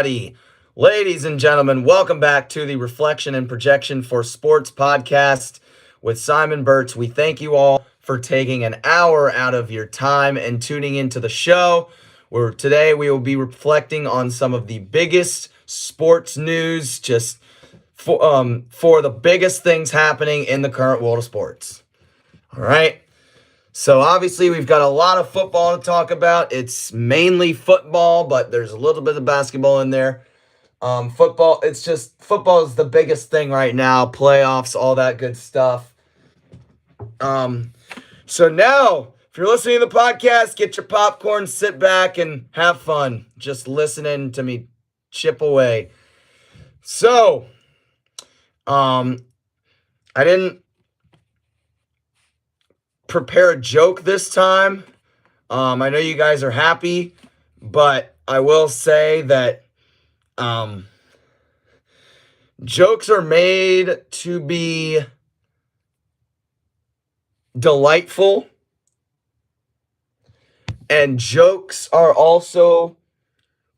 everybody. Ladies and gentlemen, welcome back to the Reflection and Projection for Sports podcast with Simon Burtz. We thank you all for taking an hour out of your time and tuning into the show, where today we will be reflecting on some of the biggest sports news, just for the biggest things happening in the current world of sports. All right. So obviously we've got a lot of football to talk about. It's mainly football, but there's a little bit of basketball in there. Football is the biggest thing right now. Playoffs, all that good stuff. So now, if you're listening to the podcast, get your popcorn, sit back, and have fun. Just listening to me chip away. So, I didn't prepare a joke this time. I know you guys are happy, but I will say that jokes are made to be delightful, and jokes are also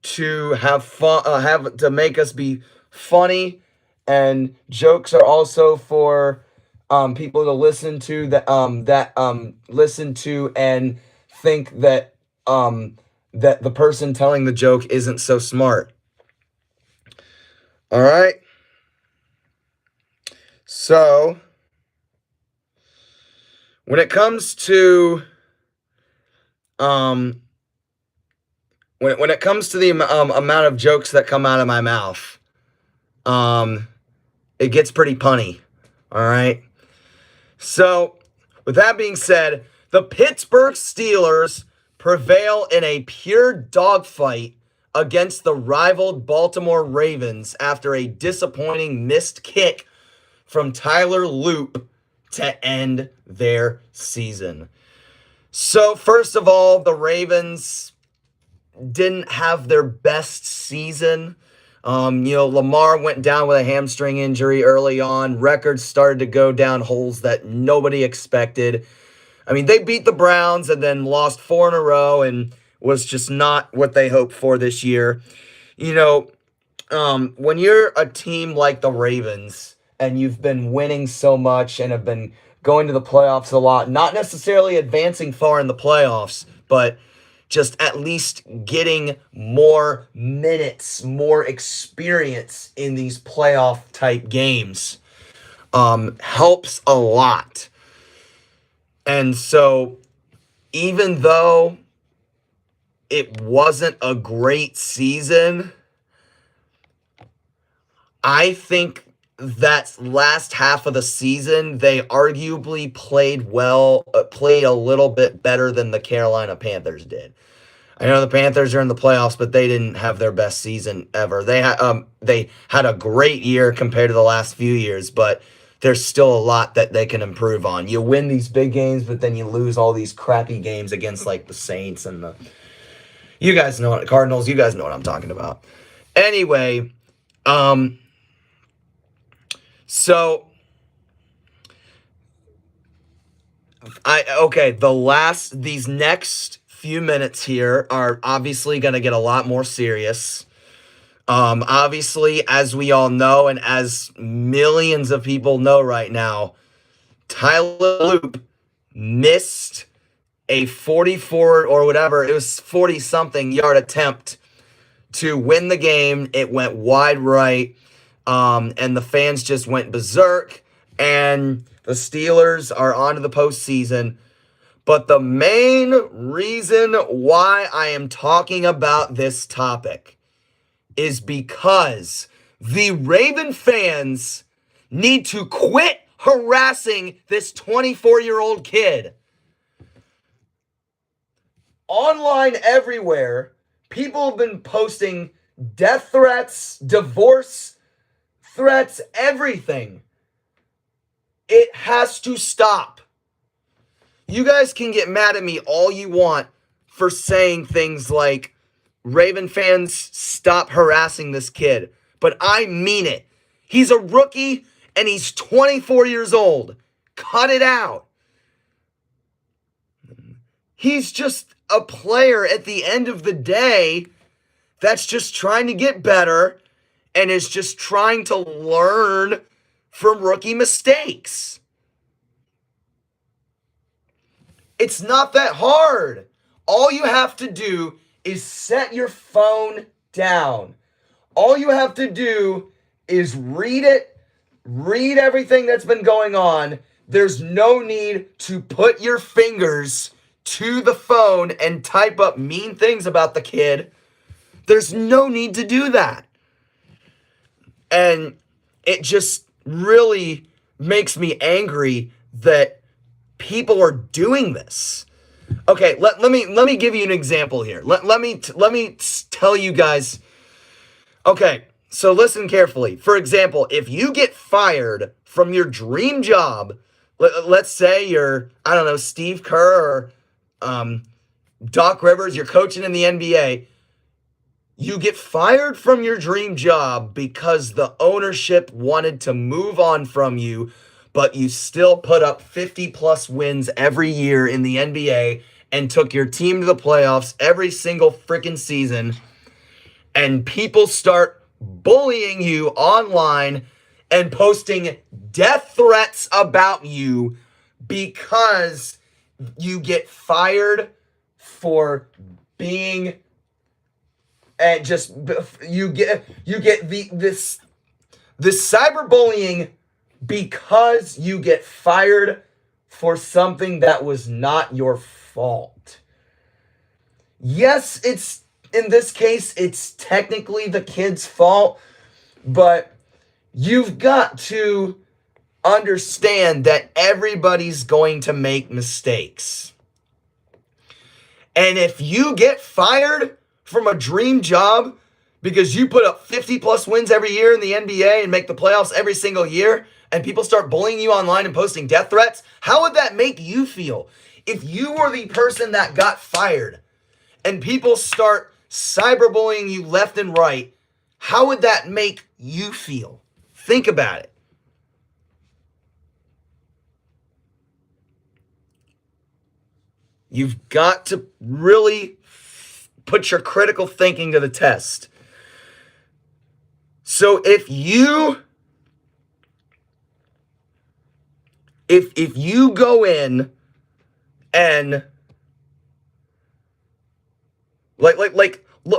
to have fun, to make us be funny, and jokes are also for people to listen to listen to and think that that the person telling the joke isn't so smart. All right. So when it comes to when it comes to the amount of jokes that come out of my mouth, it gets pretty punny. All right. So, with that being said, the Pittsburgh Steelers prevail in a pure dogfight against the rivaled Baltimore Ravens after a disappointing missed kick from Tyler Loop to end their season. So, first of all, the Ravens didn't have their best season. Lamar went down with a hamstring injury early on. Records started to go down holes that nobody expected. I mean, they beat the Browns and then lost 4 in a row and was just not what they hoped for this year. When you're a team like the Ravens and you've been winning so much and have been going to the playoffs a lot, not necessarily advancing far in the playoffs, but just at least getting more minutes, more experience in these playoff type games helps a lot. And so even though it wasn't a great season, I think that last half of the season, they arguably played a little bit better than the Carolina Panthers did. I know the Panthers are in the playoffs, but they didn't have their best season ever. They had a great year compared to the last few years, but there's still a lot that they can improve on. You win these big games, but then you lose all these crappy games against like the Saints and the Cardinals. You guys know what I'm talking about. Anyway, so these next few minutes here are obviously going to get a lot more serious. Obviously, as we all know, and as millions of people know right now, Tyler Loop missed a 44 or whatever, it was 40-something yard attempt to win the game. It went wide right, and the fans just went berserk, and the Steelers are on to the postseason. But the main reason why I am talking about this topic is because the Raven fans need to quit harassing this 24-year-old kid. Online everywhere, people have been posting death threats, divorce threats, everything. It has to stop. You guys can get mad at me all you want for saying things like, Raven fans, stop harassing this kid. But I mean it. He's a rookie and he's 24 years old. Cut it out. He's just a player at the end of the day that's just trying to get better and is just trying to learn from rookie mistakes. It's not that hard. All you have to do is set your phone down. All you have to do is read it, read everything that's been going on. There's no need to put your fingers to the phone and type up mean things about the kid. There's no need to do that. And it just really makes me angry that people are doing this. Okay, let me give you an example here. Let me tell you guys. Okay, so listen carefully. For example, if you get fired from your dream job, let's say you're, I don't know, Steve Kerr or Doc Rivers, you're coaching in the NBA. You get fired from your dream job because the ownership wanted to move on from you, but you still put up 50 plus wins every year in the NBA and took your team to the playoffs every single freaking season. And people start bullying you online and posting death threats about you because you get fired for being and just you get this cyberbullying because you get fired for something that was not your fault. Yes, it's in this case it's technically the kid's fault, but you've got to understand that everybody's going to make mistakes. And if you get fired from a dream job because you put up 50 plus wins every year in the NBA and make the playoffs every single year, and people start bullying you online and posting death threats, how would that make you feel? If you were the person that got fired and people start cyberbullying you left and right, how would that make you feel? Think about it. You've got to really put your critical thinking to the test. So if you go in and look,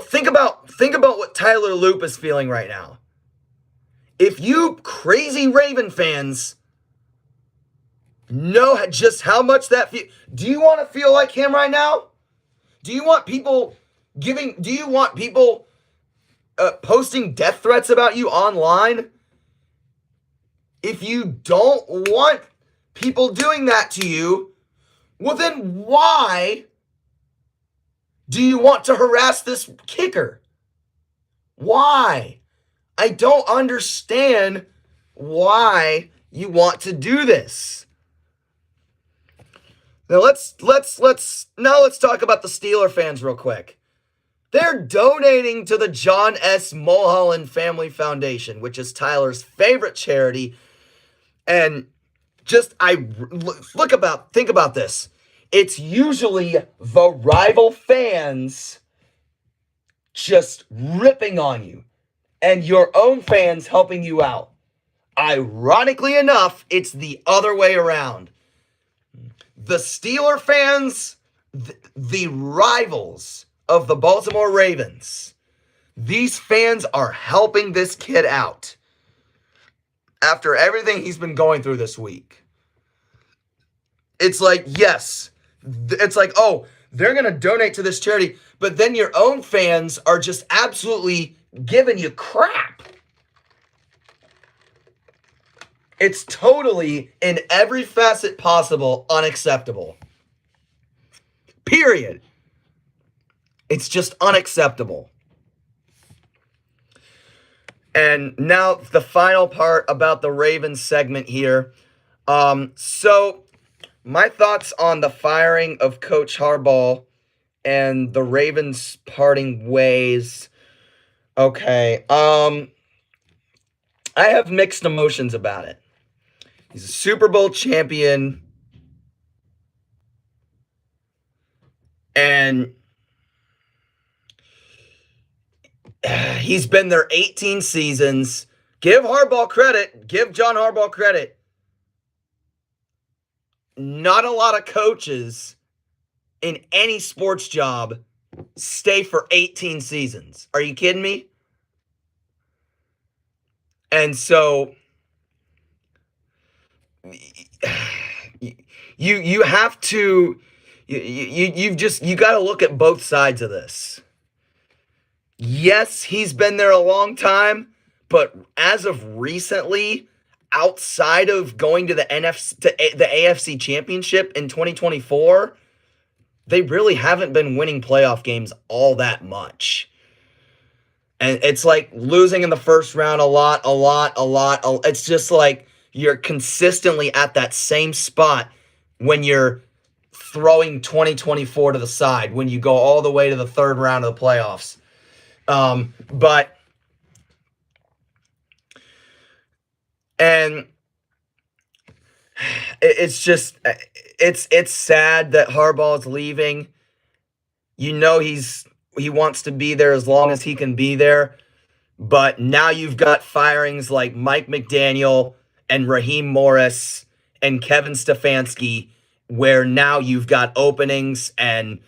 think about what Tyler Loop is feeling right now. If you crazy Raven fans know just how much that do you want to feel like him right now? Do you want people posting death threats about you online? If you don't want people doing that to you, well then why do you want to harass this kicker? Why? I don't understand why you want to do this. Now let's talk about the Steeler fans real quick. They're donating to the John S. Mulholland Family Foundation, which is Tyler's favorite charity. And think about this. It's usually the rival fans just ripping on you and your own fans helping you out. Ironically enough, it's the other way around. The Steeler fans, the rivals of the Baltimore Ravens, these fans are helping this kid out after everything he's been going through this week. It's like, yes, it's like, oh, they're going to donate to this charity, but then your own fans are just absolutely giving you crap. It's totally, in every facet possible, unacceptable. Period. It's just unacceptable. And now the final part about the Ravens segment here. So my thoughts on the firing of Coach Harbaugh and the Ravens parting ways. Okay. I have mixed emotions about it. He's a Super Bowl champion. And he's been there 18 seasons. Give Harbaugh credit. Give John Harbaugh credit. Not a lot of coaches in any sports job stay for 18 seasons. Are you kidding me? And so you have to you got to look at both sides of this. Yes, he's been there a long time, but as of recently, outside of going to the AFC Championship in 2024, they really haven't been winning playoff games all that much. And it's like losing in the first round a lot. It's just like you're consistently at that same spot when you're throwing 2024 to the side, when you go all the way to the third round of the playoffs. But it's just it's sad that Harbaugh is leaving. You know he wants to be there as long as he can be there, but now you've got firings like Mike McDaniel and Raheem Morris and Kevin Stefanski, where now you've got openings. And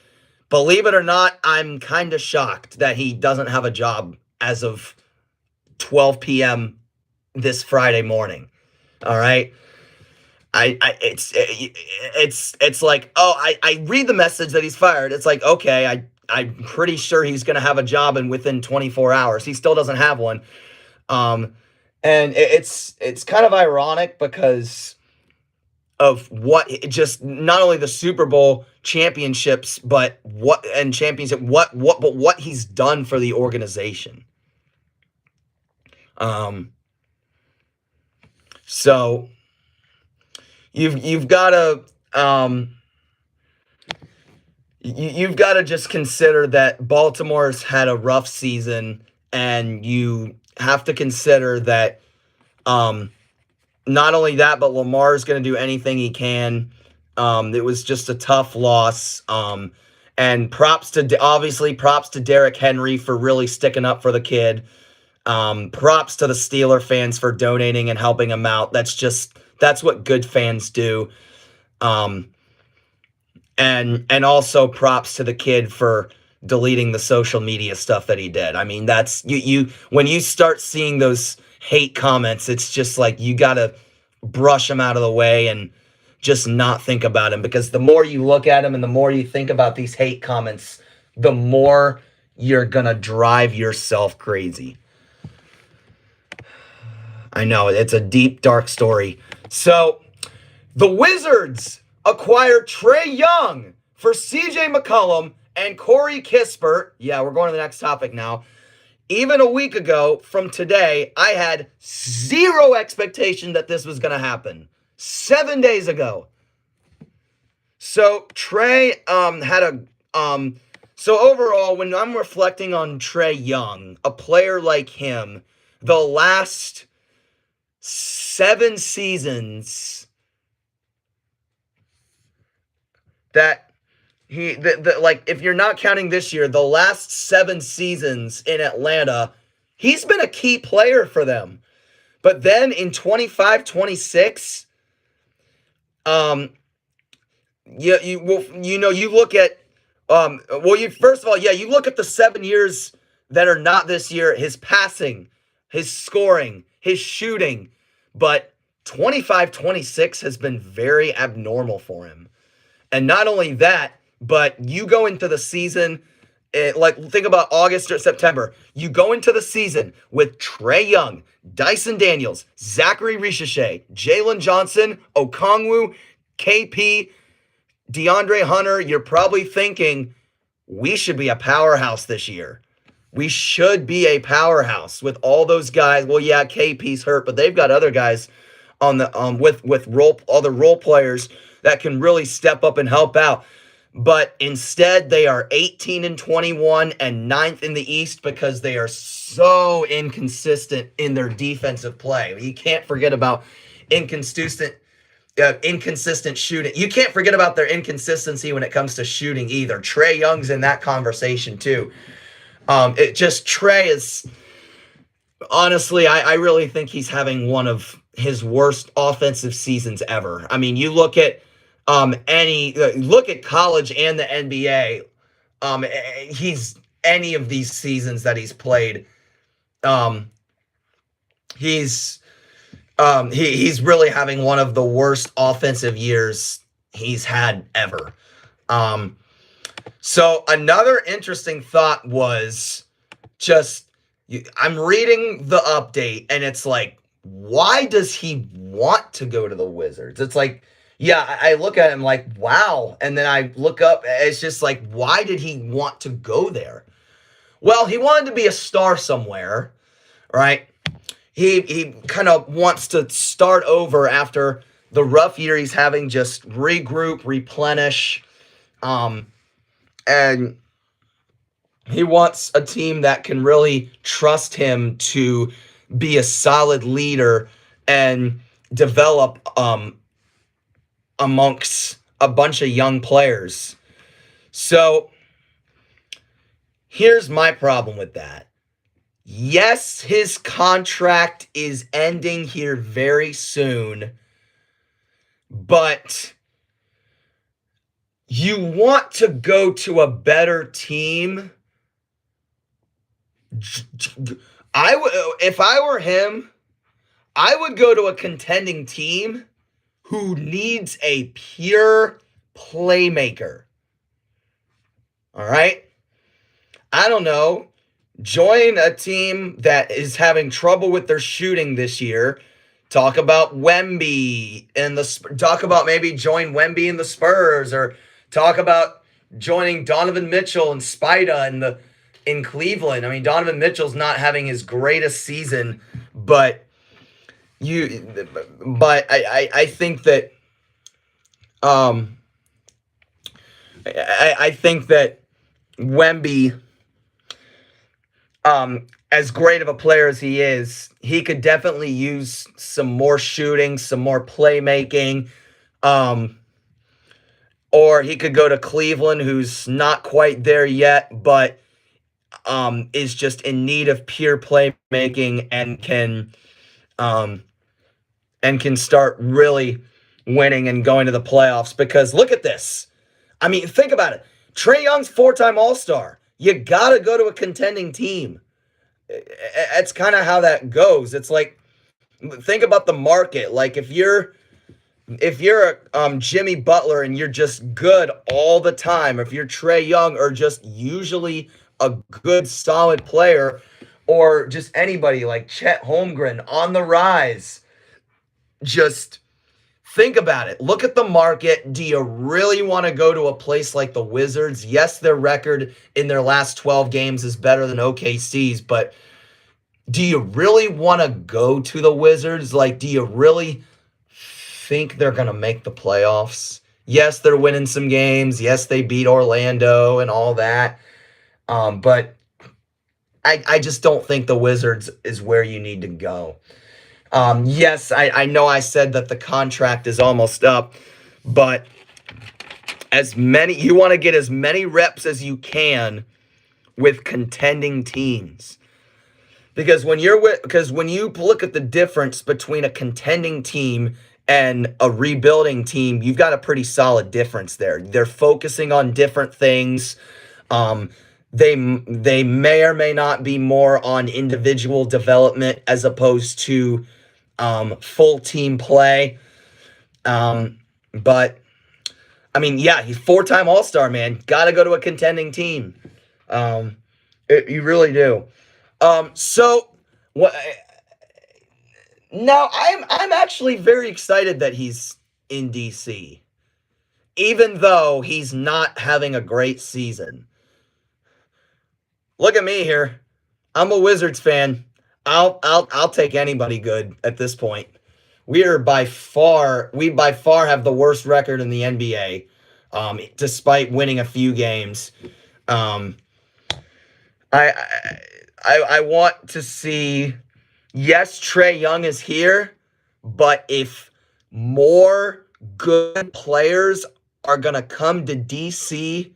believe it or not, I'm kind of shocked that he doesn't have a job as of 12 p.m. this Friday morning. All right. It's like, oh, I read the message that he's fired. It's like, okay, I'm pretty sure he's going to have a job within 24 hours. He still doesn't have one. And it's kind of ironic because of what just not only the Super Bowl championships, but what he's done for the organization. So you've got to you've got to just consider that Baltimore's had a rough season, and you have to consider that not only that, but Lamar's going to do anything he can. It was just a tough loss. And props to Derrick Henry for really sticking up for the kid. Props to the Steeler fans for donating and helping him out. That's what good fans do. And also props to the kid for deleting the social media stuff that he did. I mean, that's you when you start seeing those hate comments, it's just like you got to brush them out of the way and just not think about him, because the more you look at him and the more you think about these hate comments, the more you're going to drive yourself crazy. I know, it's a deep, dark story. So, the Wizards acquired Trae Young for CJ McCollum and Corey Kispert. Yeah, we're going to the next topic now. Even a week ago from today, I had zero expectation that this was going to happen. 7 days ago. So Trae so overall, when I'm reflecting on Trae Young, a player like him, the last 7 seasons that like, if you're not counting this year, the last 7 seasons in Atlanta, he's been a key player for them. But then in 25-26, you look at, first of all, you look at the 7 years that are not this year, his passing, his scoring, his shooting, but 25-26 has been very abnormal for him. And not only that, but you go into the season, like think about August or September, you go into the season with Trae Young, Dyson Daniels, Zachary Richichet, Jalen Johnson, Okongwu, KP, DeAndre Hunter. You're probably thinking, we should be a powerhouse this year. We should be a powerhouse with all those guys. Well, yeah, KP's hurt, but they've got other guys on the with other role players that can really step up and help out. But instead, they are 18-21 and 9th in the East because they are so inconsistent in their defensive play. You can't forget about inconsistent shooting. You can't forget about their inconsistency when it comes to shooting either. Trae Young's in that conversation too. It just Trey is honestly, I really think he's having one of his worst offensive seasons ever. I mean, you look at look at college and the NBA. He's any of these seasons that he's played. Um, he's he's really having one of the worst offensive years he's had ever. So another interesting thought was just I'm reading the update and it's like, why does he want to go to the Wizards? It's like, yeah, I look at him like, wow. And then I look up, it's just like, why did he want to go there? Well, he wanted to be a star somewhere, right? He kind of wants to start over after the rough year he's having, just regroup, replenish, and he wants a team that can really trust him to be a solid leader and develop amongst a bunch of young players. So here's my problem with that. Yes, his contract is ending here very soon, but you want to go to a better team. If I were him, I would go to a contending team who needs a pure playmaker. All right? I don't know. Join a team that is having trouble with their shooting this year. Talk about Wemby and talk about maybe join Wemby in the Spurs, or talk about joining Donovan Mitchell and Spida in Cleveland. I mean, Donovan Mitchell's not having his greatest season, but I think that I think that Wemby, as great of a player as he is, he could definitely use some more shooting, some more playmaking. Or he could go to Cleveland, who's not quite there yet, but is just in need of pure playmaking and can start really winning and going to the playoffs. Because look at this. I mean, think about it. Trae Young's 4-time All-Star. You got to go to a contending team. It's kind of how that goes. It's like, think about the market. Like if you're Jimmy Butler and you're just good all the time, if you're Trae Young or just usually a good solid player, or just anybody like Chet Holmgren on the rise, just think about it. Look at the market. Do you really want to go to a place like the Wizards? Yes, their record in their last 12 games is better than OKC's, but do you really want to go to the Wizards? Like, do you really think they're going to make the playoffs? Yes, they're winning some games. Yes, they beat Orlando and all that. But I just don't think the Wizards is where you need to go. Yes, I know I said that the contract is almost up, but you want to get as many reps as you can with contending teams. Because when you look at the difference between a contending team and a rebuilding team, you've got a pretty solid difference there. They're focusing on different things. They may or may not be more on individual development as opposed to full team play. But I mean, yeah, he's 4-time All-Star, man. Got to go to a contending team. You really do. So what? Now I'm actually very excited that he's in DC, even though he's not having a great season. Look at me here. I'm a Wizards fan. I'll take anybody good at this point. We by far have the worst record in the NBA, despite winning a few games. I want to see. Yes, Trae Young is here, but if more good players are gonna come to DC,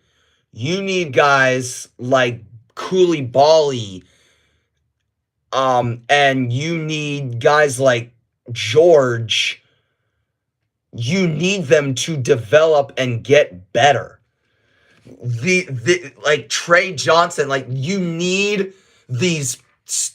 you need guys like Koulibaly, and you need guys like George. You need them to develop and get better. The like Trey Johnson, like you need these,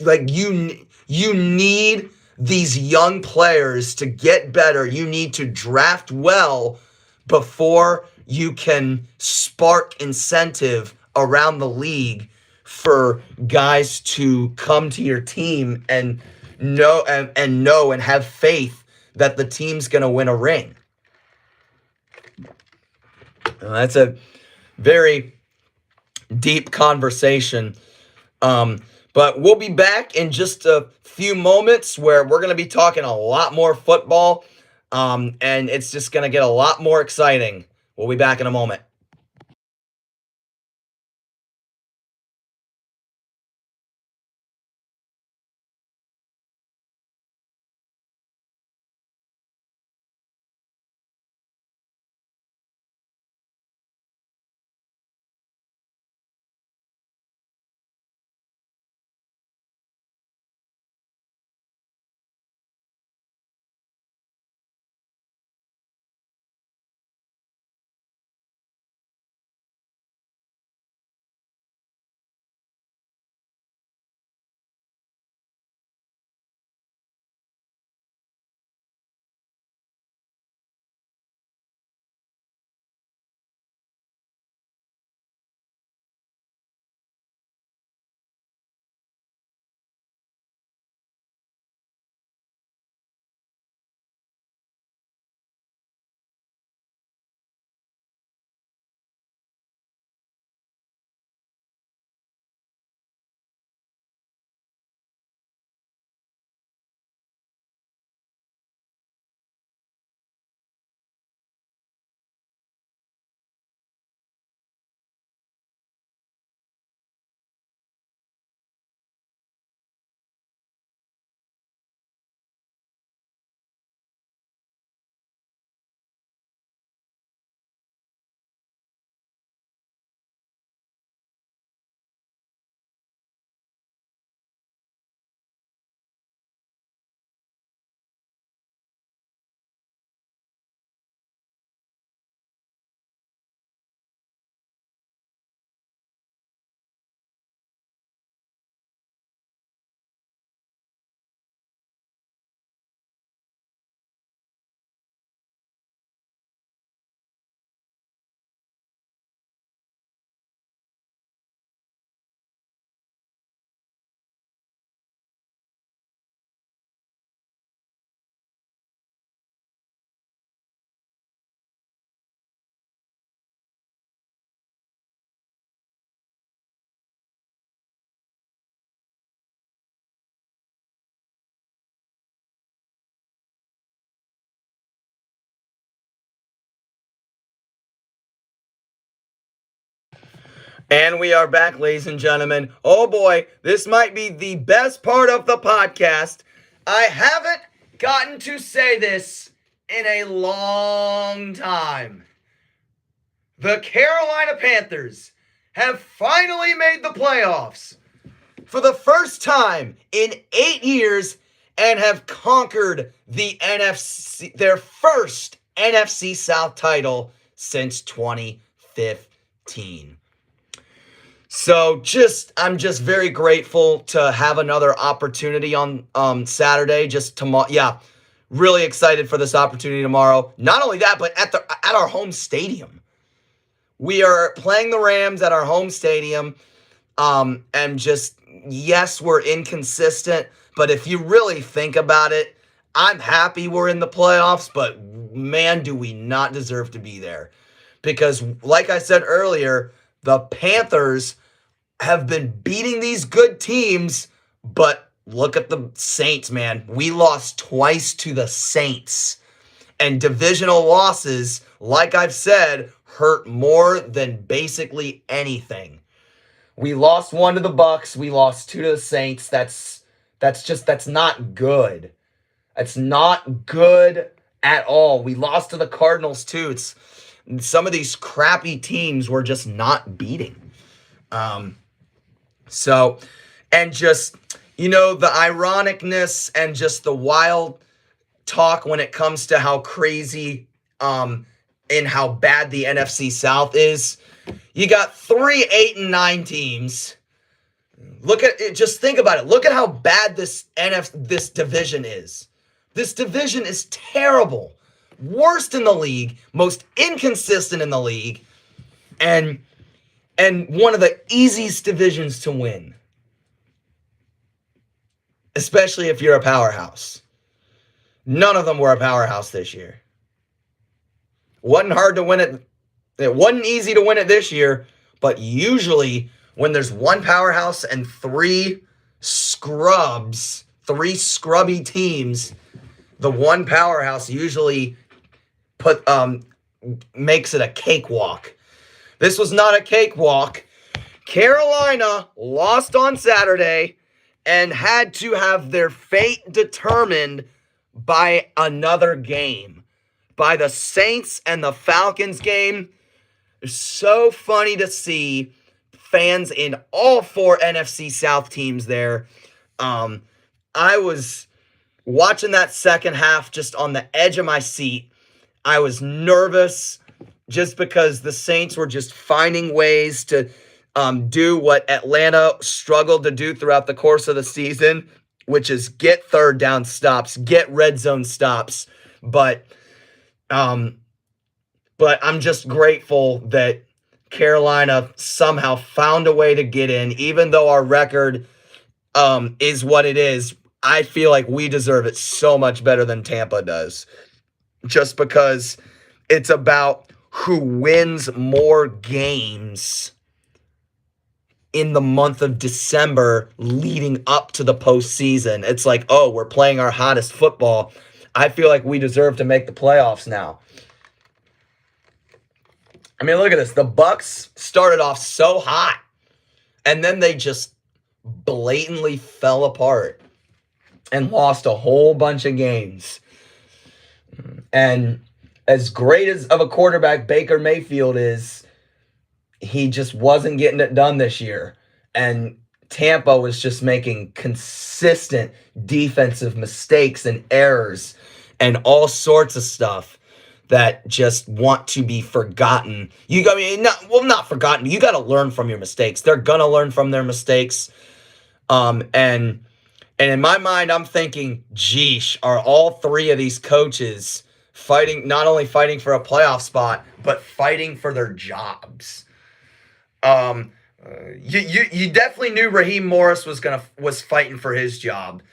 like you need these young players to get better. You need to draft well before you can spark incentive around the league for guys to come to your team and know and have faith that the team's going to win a ring. That's a very deep conversation. But we'll be back in just a few moments where we're going to be talking a lot more football. And it's just going to get a lot more exciting. We'll be back in a moment. And we are back, ladies and gentlemen. Oh boy, this might be the best part of the podcast. I haven't gotten to say this in a long time. The Carolina Panthers have finally made the playoffs for the first time in 8 years and have conquered the NFC, their first NFC South title since 2015. So I'm just very grateful to have another opportunity on Saturday. Just tomorrow, yeah, really excited for this opportunity tomorrow. Not only that, but at our home stadium. We are playing the Rams at our home stadium, and just yes, we're inconsistent. But if you really think about it, I'm happy we're in the playoffs. But man, do we not deserve to be there? Because, like I said earlier, the Panthers have been beating these good teams, but look at the Saints, man. We lost twice to the Saints. And divisional losses, like I've said, hurt more than basically anything. We lost one to the Bucks, we lost two to the Saints. That's not good. It's not good at all. We lost to the Cardinals too. It's some of these crappy teams we're just not beating. So, and just, the ironicness and just the wild talk when it comes to how crazy and how bad the NFC South is. You got 3 8-9 teams. Look at it, just think about it. Look at how bad this division is. This division is terrible. Worst in the league, most inconsistent in the league, and one of the easiest divisions to win. Especially if you're a powerhouse. None of them were a powerhouse this year. Wasn't hard to win it. It wasn't easy to win it this year, but usually when there's one powerhouse and three scrubby teams, the one powerhouse usually makes it a cakewalk. This was not a cakewalk. Carolina lost on Saturday and had to have their fate determined by another game, by the Saints and the Falcons game. It's so funny to see fans in all 4 NFC South teams there. I was watching that second half just on the edge of my seat. I was nervous just because the Saints were just finding ways to do what Atlanta struggled to do throughout the course of the season, which is get third down stops, get red zone stops. But I'm just grateful that Carolina somehow found a way to get in, even though our record is what it is. I feel like we deserve it so much better than Tampa does, just because it's about who wins more games in the month of December leading up to the postseason. It's like, oh, we're playing our hottest football. I feel like we deserve to make the playoffs now. I mean, look at this. The Bucks started off so hot, and then they just blatantly fell apart and lost a whole bunch of games. And as great as of a quarterback Baker Mayfield is, he just wasn't getting it done this year. And Tampa was just making consistent defensive mistakes and errors and all sorts of stuff that just want to be forgotten. Not forgotten. You got to learn from your mistakes. They're going to learn from their mistakes. And in my mind, I'm thinking, geesh, are all 3 of these coaches not only fighting for a playoff spot, but fighting for their jobs? You definitely knew Raheem Morris was fighting for his job.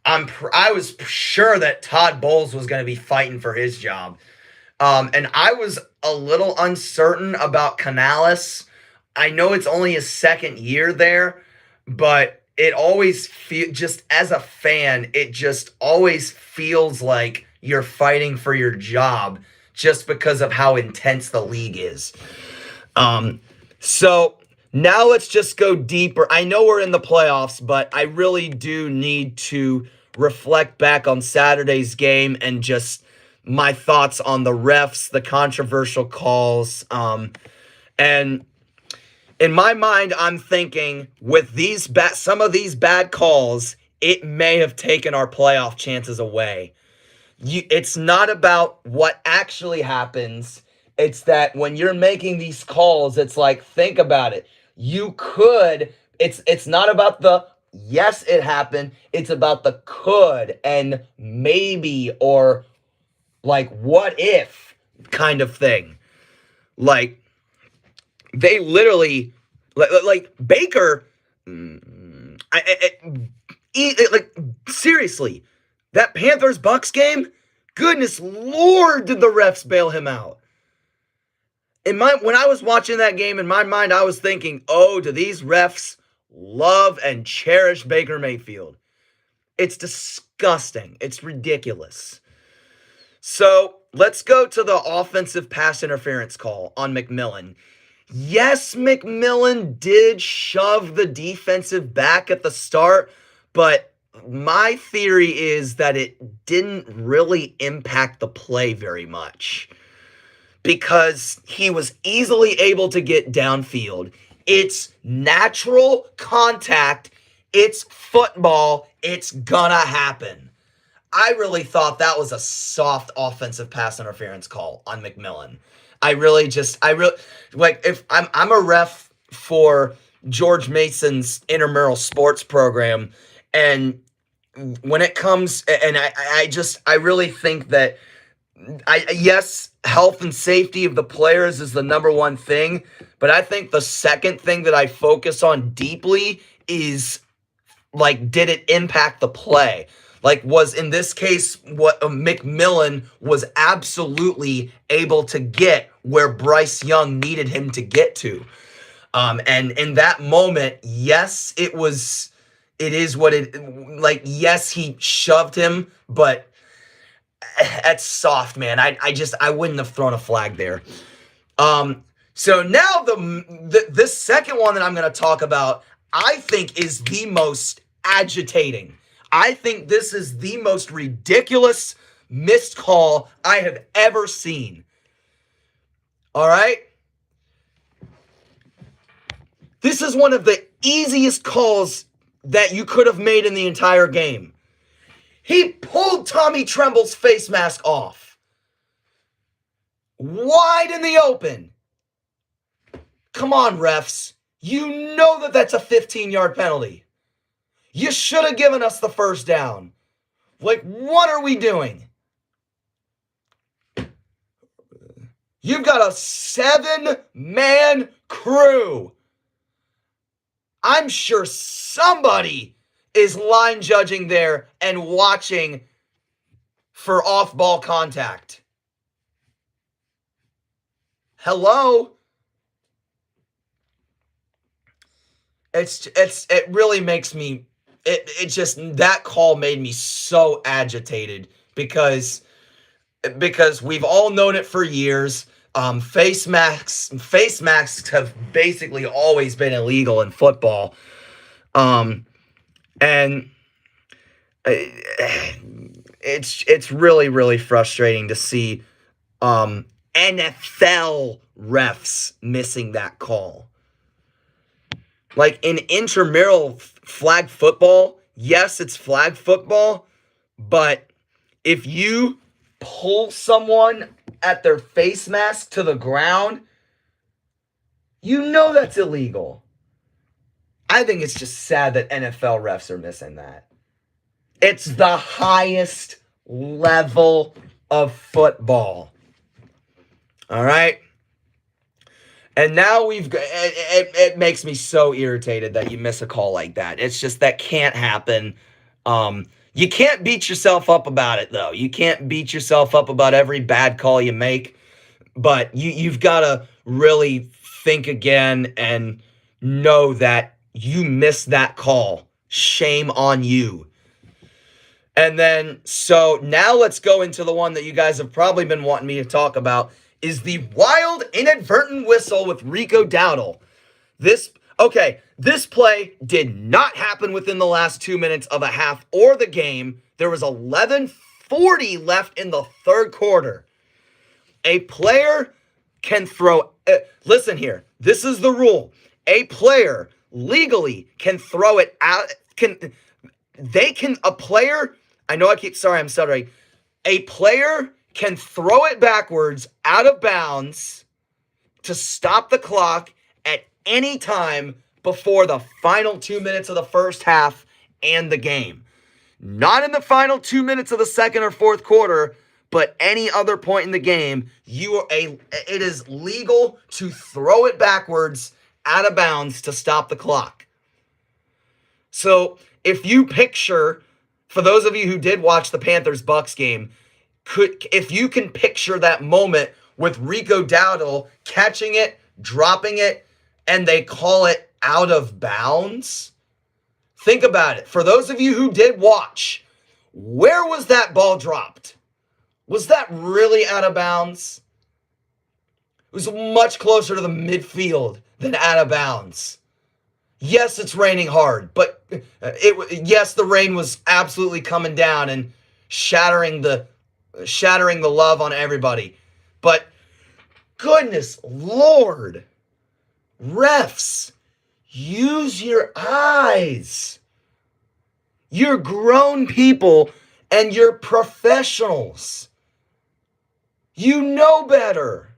I was sure that Todd Bowles was going to be fighting for his job. And I was a little uncertain about Canales. I know it's only his second year there, but it always just as a fan, it just always feels like you're fighting for your job just because of how intense the league is. So now let's just go deeper. I know we're in the playoffs, but I really do need to reflect back on Saturday's game and just my thoughts on the refs, the controversial calls. And in my mind, I'm thinking with some of these bad calls, it may have taken our playoff chances away. It's not about what actually happens. It's that when you're making these calls, it's like, think about it. It's not about the yes, it happened. It's about the could and maybe or like what if kind of thing. Like they literally, like Baker, seriously, that Panthers-Bucks game, goodness Lord, did the refs bail him out. When I was watching that game, in my mind, I was thinking, oh, do these refs love and cherish Baker Mayfield? It's disgusting. It's ridiculous. So let's go to the offensive pass interference call on McMillan. Yes, McMillan did shove the defensive back at the start, but my theory is that it didn't really impact the play very much because he was easily able to get downfield, It's natural contact. It's football. It's gonna happen. I really thought that was a soft offensive pass interference call on McMillan. I really like, if I'm a ref for George Mason's intramural sports program, and when it comes, and I really think that yes, health and safety of the players is the number one thing, but I think the second thing that I focus on deeply is, like, did it impact the play? Like, was in this case what McMillan was absolutely able to get where Bryce Young needed him to get to. And in that moment, yes, it is what it, like, yes, he shoved him, but that's soft, man. I wouldn't have thrown a flag there. So now this second one that I'm going to talk about, I think, is the most agitating. I think this is the most ridiculous missed call I have ever seen. All right? This is one of the easiest calls that you could have made in the entire game. He pulled Tommy Tremble's face mask off. Wide in the open. Come on, refs. You know that that's a 15-yard penalty. You should have given us the first down. Like, what are we doing? You've got a 7-man crew. I'm sure somebody is line judging there and watching for off-ball contact. Hello? It really makes me, it just, that call made me so agitated because we've all known it for years. Face masks have basically always been illegal in football. And it's really, really frustrating to see NFL refs missing that call. Like, in intramural flag football, yes, it's flag football, but if you pull someone at their face mask to the ground, you know that's illegal. I think it's just sad that NFL refs are missing that. It's the highest level of football. All right? And now it makes me so irritated that you miss a call like that. It's just, that can't happen. You can't beat yourself up about it, though. You can't beat yourself up about every bad call you make. But you've got to really think again and know that you missed that call. Shame on you. And then, so now let's go into the one that you guys have probably been wanting me to talk about, is the wild inadvertent whistle with Rico Dowdle. This play did not happen within the last 2 minutes of a half or the game. There was 11:40 left in the third quarter. A player can throw, listen here, this is the rule. A player legally can throw it out, I'm stuttering. A player can throw it backwards out of bounds to stop the clock at any time before the final 2 minutes of the first half and the game. Not in the final 2 minutes of the second or fourth quarter, but any other point in the game, it is legal to throw it backwards out of bounds to stop the clock. So if you picture, for those of you who did watch the Panthers-Bucks game, if you can picture that moment with Rico Dowdle catching it, dropping it, and they call it out of bounds, think about it. For those of you who did watch, where was that ball dropped? Was that really out of bounds? It was much closer to the midfield than out of bounds. Yes, it's raining hard, but yes, the rain was absolutely coming down and shattering the love on everybody. But goodness Lord, refs, Use your eyes. You're grown people and you're professionals. You know better.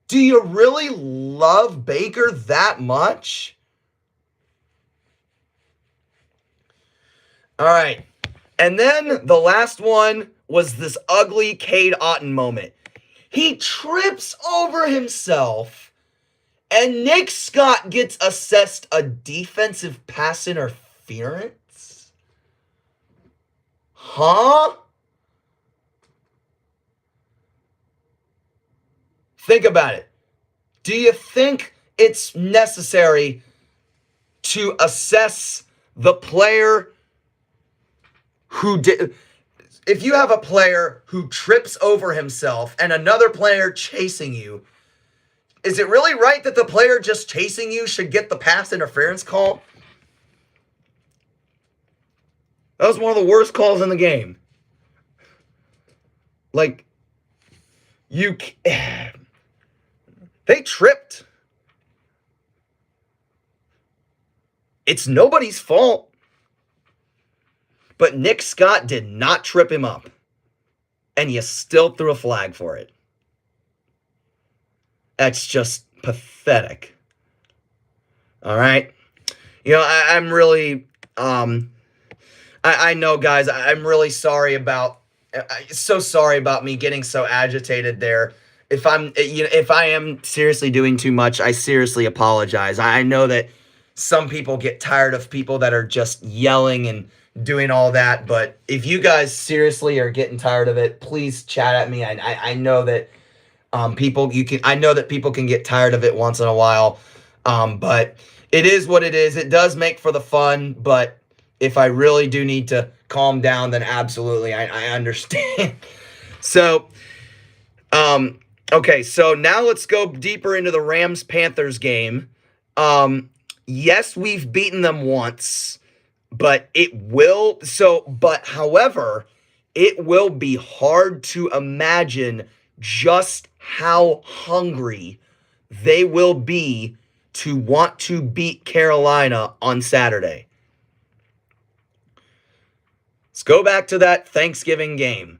Do you really love Baker that much? All right. And then the last one was this ugly Cade Otton moment. He trips over himself, and Nick Scott gets assessed a defensive pass interference? Huh? Think about it. Do you think it's necessary to assess the player who did? If you have a player who trips over himself and another player chasing you, is it really right that the player just chasing you should get the pass interference call? That was one of the worst calls in the game. Like, they tripped. It's nobody's fault. But Nick Scott did not trip him up. And you still threw a flag for it. That's just pathetic. All right? You know, I'm really, I know, guys, I'm really sorry about, so sorry about me getting so agitated there. If I am seriously doing too much, I seriously apologize. I know that some people get tired of people that are just yelling and doing all that, but if you guys seriously are getting tired of it, please chat at me. I know that I know that people can get tired of it once in a while, but it is what it is. It does make for the fun, but if I really do need to calm down, then absolutely, I understand. So, okay, so now let's go deeper into the Rams-Panthers game. Yes, we've beaten them once, but however, it will be hard to imagine just how hungry they will be to want to beat Carolina on Saturday. Let's go back to that Thanksgiving game.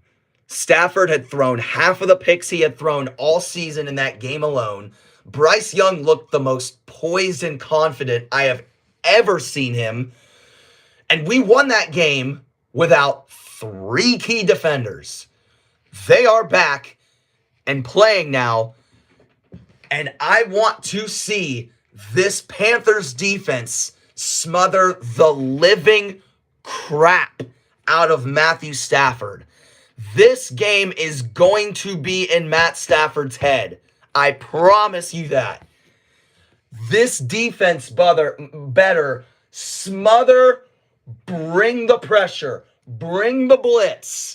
Stafford had thrown half of the picks he had thrown all season in that game alone. Bryce Young looked the most poised and confident I have ever seen him. And we won that game without 3 key defenders. They are back and playing now. And I want to see this Panthers defense smother the living crap out of Matthew Stafford. This game is going to be in Matt Stafford's head. I promise you that. This defense better smother, bring the pressure, bring the blitz.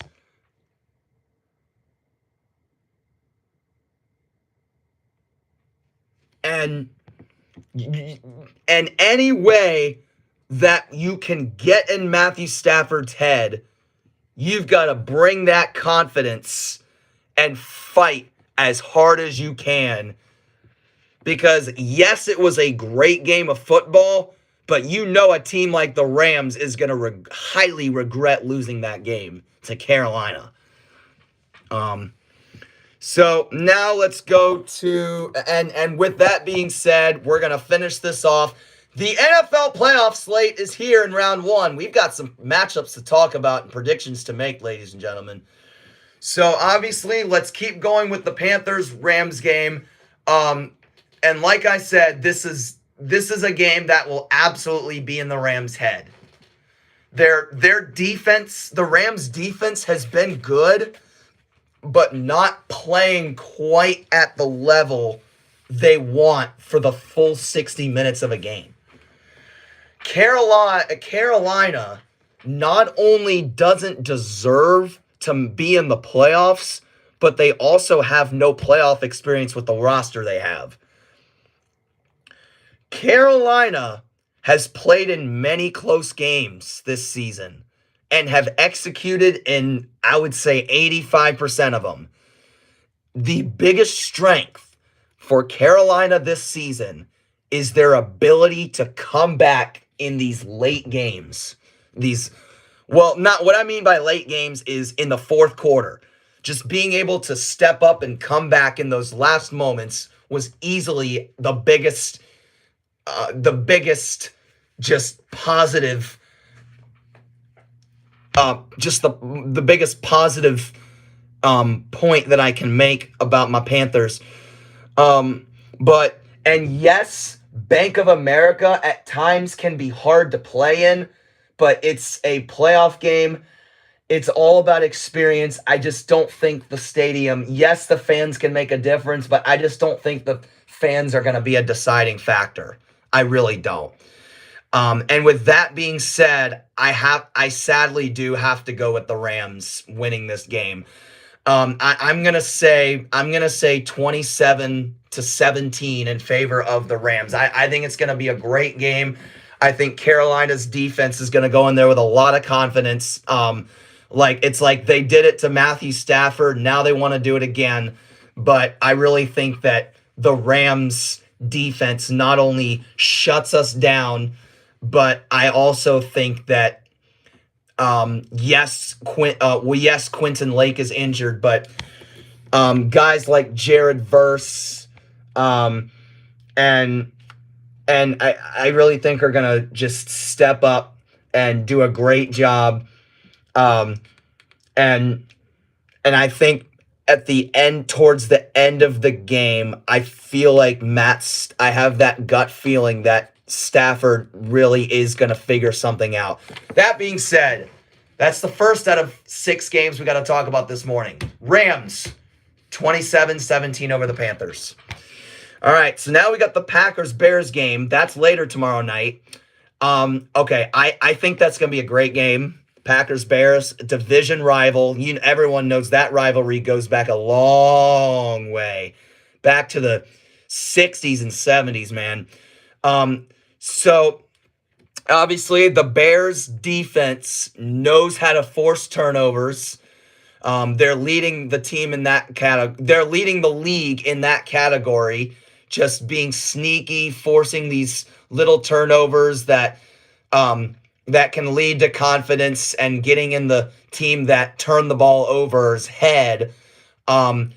And any way that you can get in Matthew Stafford's head, you've got to bring that confidence and fight as hard as you can. Because, yes, it was a great game of football, but you know a team like the Rams is going to highly regret losing that game to Carolina. So now let's go to, and with that being said, we're going to finish this off. The NFL playoff slate is here in round 1. We've got some matchups to talk about and predictions to make, ladies and gentlemen. So obviously, let's keep going with the Panthers-Rams game. And like I said, this is a game that will absolutely be in the Rams' head. Their defense, the Rams' defense has been good, but not playing quite at the level they want for the full 60 minutes of a game. Carolina not only doesn't deserve to be in the playoffs, but they also have no playoff experience with the roster they have. Carolina has played in many close games this season and have executed in, I would say, 85% of them. The biggest strength for Carolina this season is their ability to come back in these late games. Not what I mean by late games is in the fourth quarter. Just being able to step up and come back in those last moments was easily the biggest just positive, just the biggest positive point that I can make about my Panthers. And yes, Bank of America at times can be hard to play in, but it's a playoff game. It's all about experience. I just don't think the stadium, yes, the fans can make a difference, but I just don't think the fans are going to be a deciding factor. I really don't. And with that being said, I sadly do have to go with the Rams winning this game. I'm gonna say 27-17 in favor of the Rams. I think it's gonna be a great game. I think Carolina's defense is gonna go in there with a lot of confidence. It's like they did it to Matthew Stafford. Now they want to do it again. But I really think that the Rams defense not only shuts us down, but I also think that yes, Quentin Lake is injured, but guys like Jared Verse, and I really think are gonna just step up and do a great job. And I think at the end, towards the end of the game, I feel like I have that gut feeling that Stafford really is going to figure something out. That being said, that's the first out of 6 games we got to talk about this morning. Rams, 27-17 over the Panthers. All right, so now we got the Packers-Bears game. That's later tomorrow night. Okay, I think that's going to be a great game. Packers-Bears, division rival. Everyone knows that rivalry goes back a long way. Back to the 60s and 70s, man. So obviously the Bears defense knows how to force turnovers. They're leading the team in that they're leading the league in that category, just being sneaky, forcing these little turnovers that can lead to confidence and getting in the team that turned the ball over's head. And,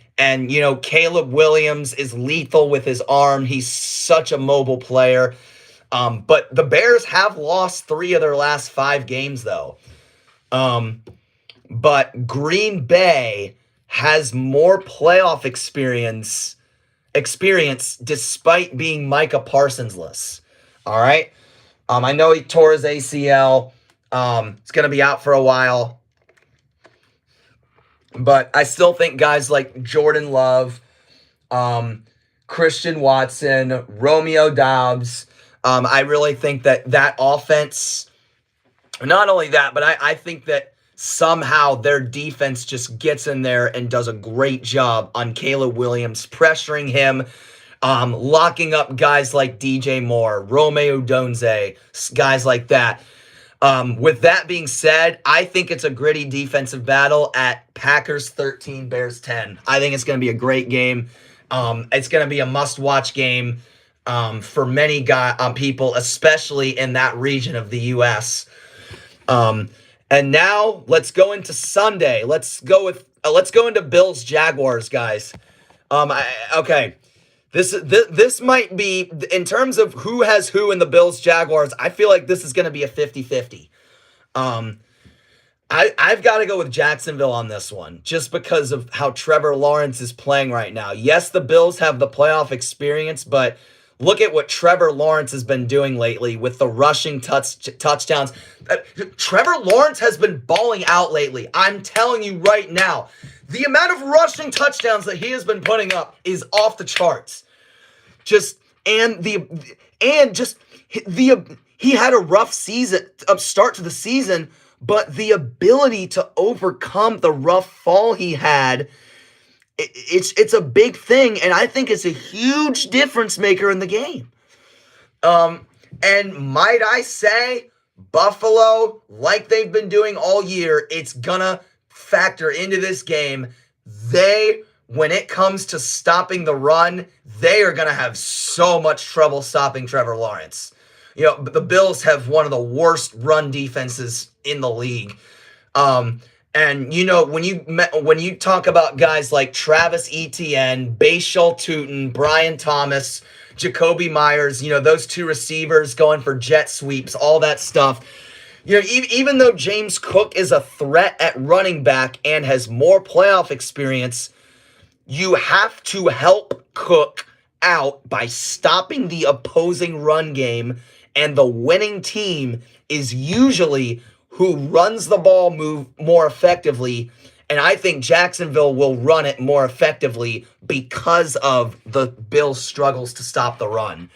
Caleb Williams is lethal with his arm. He's such a mobile player. But the Bears have lost 3 of their last 5 games, though. But Green Bay has more playoff experience despite being Micah Parsons-less. All right? I know he tore his ACL. It's going to be out for a while. But I still think guys like Jordan Love, Christian Watson, Romeo Doubs, I really think that offense, not only that, but I think that somehow their defense just gets in there and does a great job on Caleb Williams, pressuring him, locking up guys like DJ Moore, Romeo Donze, guys like that. With that being said, I think it's a gritty defensive battle at Packers 13, Bears 10. I think it's going to be a great game. It's going to be a must-watch game for many people, especially in that region of the U.S. And now let's go into Sunday. Let's go into Bills Jaguars, guys. Okay. This might be, in terms of who has who in the Bills Jaguars, I feel like this is going to be a 50-50. I've got to go with Jacksonville on this one, just because of how Trevor Lawrence is playing right now. Yes, the Bills have the playoff experience, but look at what Trevor Lawrence has been doing lately with the rushing touchdowns. Trevor Lawrence has been balling out lately. I'm telling you right now. The amount of rushing touchdowns that he has been putting up is off the charts. He had a rough start to the season, but the ability to overcome the rough fall he had, it's a big thing, and I think it's a huge difference maker in the game. And might I say, Buffalo, like they've been doing all year, it's gonna factor into this game. They when it comes to stopping the run, they are going to have so much trouble stopping Trevor Lawrence. The Bills have one of the worst run defenses in the league. And when you talk about guys like Travis Etienne, Bashal Tutin, Brian Thomas, Jacoby Myers, those two receivers going for jet sweeps, all that stuff. Even though James Cook is a threat at running back and has more playoff experience, you have to help Cook out by stopping the opposing run game, and the winning team is usually who runs the ball more effectively, and I think Jacksonville will run it more effectively because of the Bills' struggles to stop the run.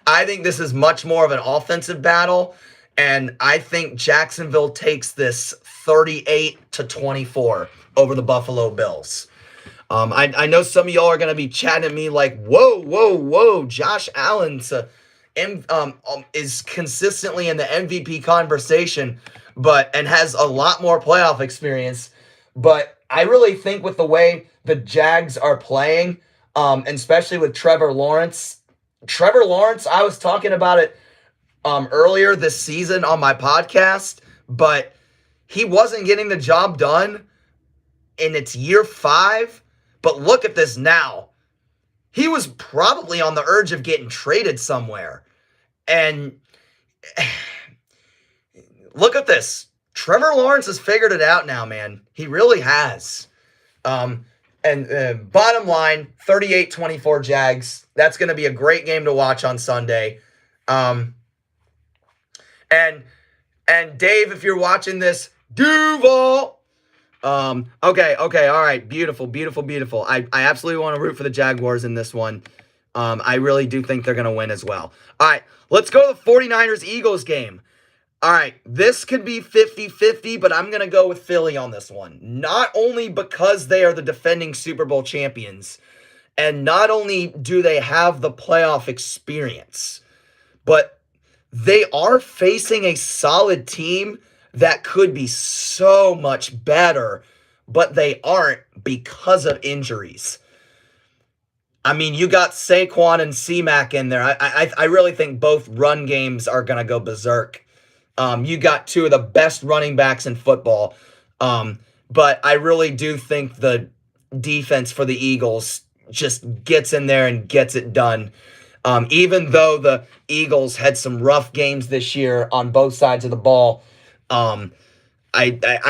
I think this is much more of an offensive battle, and I think Jacksonville takes this 38-24 over the Buffalo Bills. I know some of y'all are going to be chatting at me like, whoa, Josh Allen is consistently in the MVP conversation, and has a lot more playoff experience. But I really think with the way the Jags are playing, and especially with Trevor Lawrence, I was talking about it earlier this season on my podcast, but he wasn't getting the job done in its year 5. But look at this now. He was probably on the urge of getting traded somewhere. And look at this. Trevor Lawrence has figured it out now, man. He really has. Bottom line, 38-24 Jags. That's going to be a great game to watch on Sunday. And Dave, if you're watching this, Duval. Okay, all right. Beautiful. I absolutely want to root for the Jaguars in this one. I really do think they're going to win as well. All right, let's go to the 49ers-Eagles game. All right, this could be 50-50, but I'm going to go with Philly on this one. Not only because they are the defending Super Bowl champions, and not only do they have the playoff experience, but they are facing a solid team that could be so much better, but they aren't because of injuries. I mean, you got Saquon and C-Mac in there. I really think both run games are going to go berserk. You got two of the best running backs in football. But I really do think the defense for the Eagles just gets in there and gets it done. Even though the Eagles had some rough games this year on both sides of the ball, I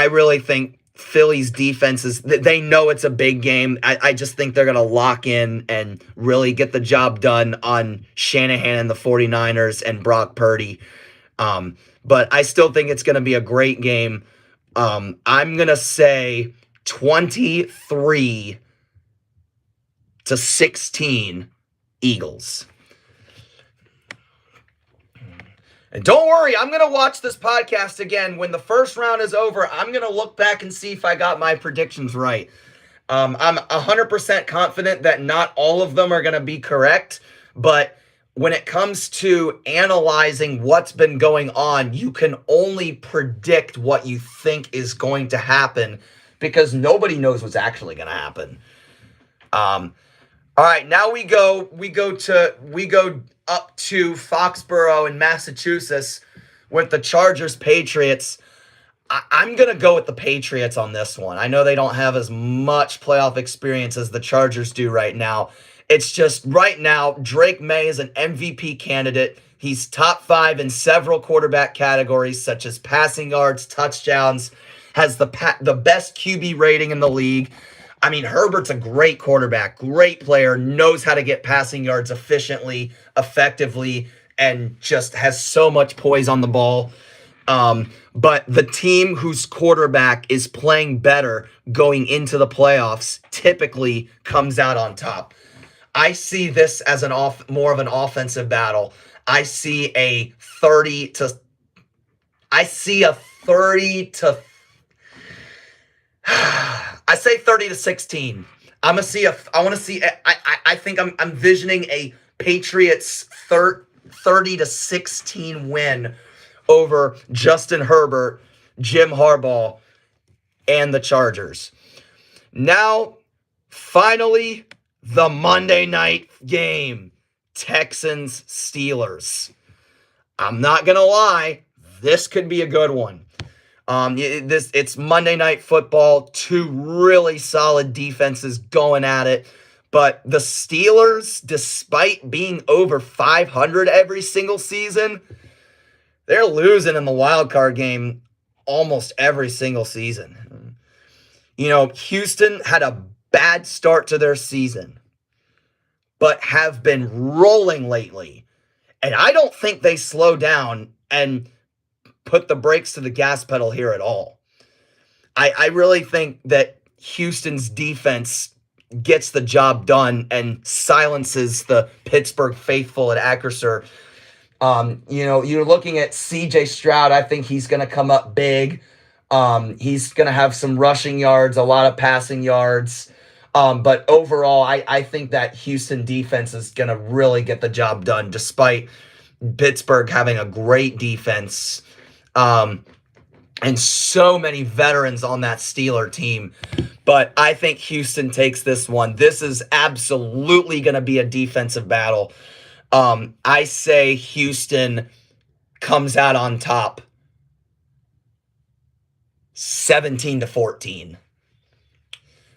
really think Philly's defense they know it's a big game. I just think they're going to lock in and really get the job done on Shanahan and the 49ers and Brock Purdy. But I still think it's going to be a great game. I'm going to say 23-16 Eagles. And don't worry, I'm going to watch this podcast again. When the first round is over, I'm going to look back and see if I got my predictions right. I'm 100% confident that not all of them are going to be correct, but when it comes to analyzing what's been going on, you can only predict what you think is going to happen because nobody knows what's actually going to happen. All right, now we go up to Foxborough in Massachusetts with the Chargers Patriots. I'm going to go with the Patriots on this one. I know they don't have as much playoff experience as the Chargers do right now. It's just right now, Drake May is an MVP candidate. He's top 5 in several quarterback categories such as passing yards, touchdowns, has the best QB rating in the league. I mean, Herbert's a great quarterback, great player, knows how to get passing yards efficiently, effectively, and just has so much poise on the ball. But the team whose quarterback is playing better going into the playoffs typically comes out on top. I see this as more of an offensive battle. I see a 30 to 16. I think I'm envisioning a Patriots 30 to 16 win over Justin Herbert, Jim Harbaugh, and the Chargers. Now Finally, the Monday night game. Texans-Steelers. I'm not going to lie. This could be a good one. It's Monday Night Football. Two really solid defenses going at it. But the Steelers, despite being over 500 every single season, they're losing in the wild card game almost every single season. Houston had a bad start to their season, but have been rolling lately. And I don't think they slow down and put the brakes to the gas pedal here at all. I really think that Houston's defense gets the job done and silences the Pittsburgh faithful at Acrisure. You're looking at CJ Stroud. I think he's going to come up big. He's going to have some rushing yards, a lot of passing yards. But overall, I think that Houston defense is going to really get the job done, despite Pittsburgh having a great defense. And so many veterans on that Steeler team. But I think Houston takes this one. This is absolutely going to be a defensive battle. I say Houston comes out on top 17-14.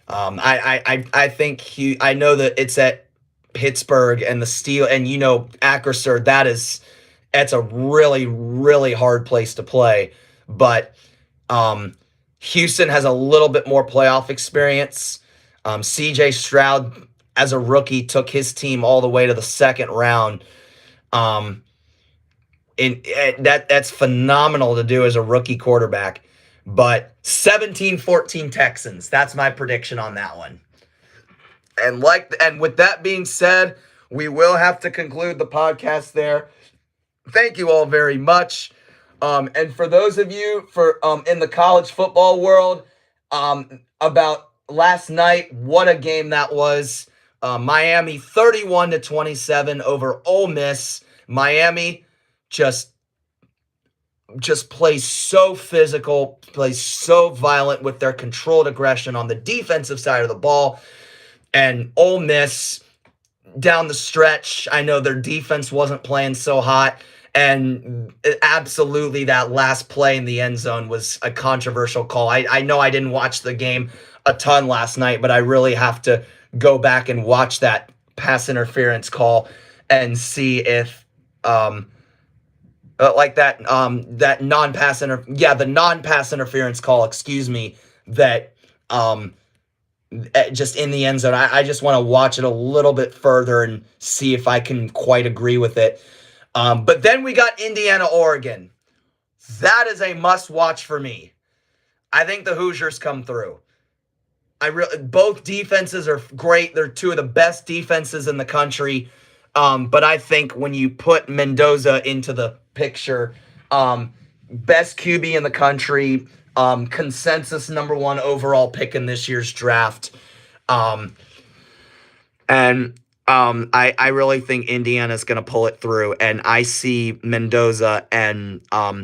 I think I know that it's at Pittsburgh and the Steel and Acrisure. That's a really, really hard place to play. But Houston has a little bit more playoff experience. CJ Stroud, as a rookie, took his team all the way to the second round. And that's phenomenal to do as a rookie quarterback. But 17-14 Texans. That's my prediction on that one. And with that being said, we will have to conclude the podcast there. Thank you all very much. And for those of you in the college football world, about last night, what a game that was. Miami 31-27 over Ole Miss. Miami just plays so physical, plays so violent with their controlled aggression on the defensive side of the ball. And Ole Miss, down the stretch, I know their defense wasn't playing so hot. And absolutely that last play in the end zone was a controversial call. I know I didn't watch the game a ton last night, but I really have to go back and watch that pass interference call and see if the non-pass interference call, that just in the end zone. I just want to watch it a little bit further and see if I can quite agree with it. But then we got Indiana, Oregon. That is a must-watch for me. I think the Hoosiers come through. Both defenses are great. They're two of the best defenses in the country. But I think when you put Mendoza into the picture, best QB in the country, consensus number 1 overall pick in this year's draft. I really think Indiana's going to pull it through, and I see Mendoza and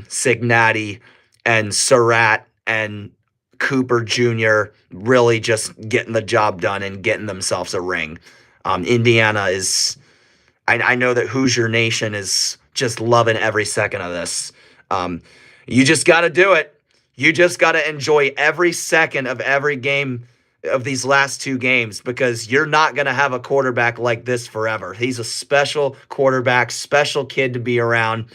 Cincinnati and Surratt and Cooper Jr. really just getting the job done and getting themselves a ring. Indiana is – I know that Hoosier Nation is just loving every second of this. You just got to do it. You just got to enjoy every second of every game of these last 2 games, because you're not going to have a quarterback like this forever. He's a special quarterback, special kid to be around.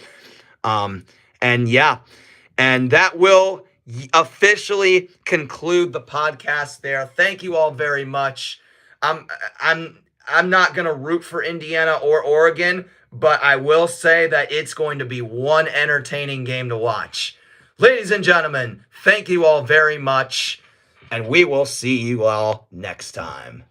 And that will officially conclude the podcast there. Thank you all very much. I'm not going to root for Indiana or Oregon, but I will say that it's going to be one entertaining game to watch. Ladies and gentlemen, thank you all very much, and we will see you all next time.